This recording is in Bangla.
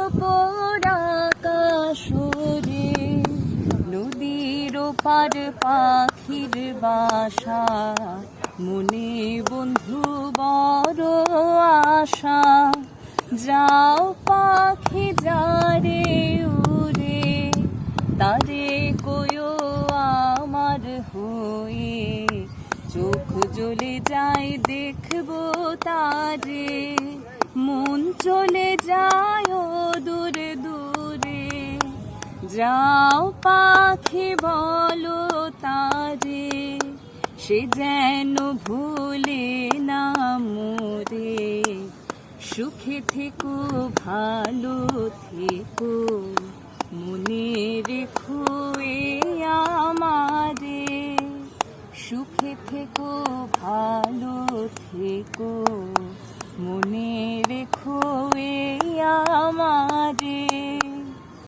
ওপর আকাশরে, নদীর পার পাখির বাসা, মনে বন্ধু বড় আশা। যাও পাখি যারে উড়ে, তারে কয়ো আমার হয়ে, চোখ জ্বলে যায় দেখবো তারে, মন চলে যায় ও দূরে দূরে। যাও পাখি বলো তারে, সে যেন ভুলে না মোরে। সুখে থেকো ভালো থেকো, মনে রেখো এ আমারে। সুখে থেকো ভালো থেকো, মনে রেখো এ আমারে।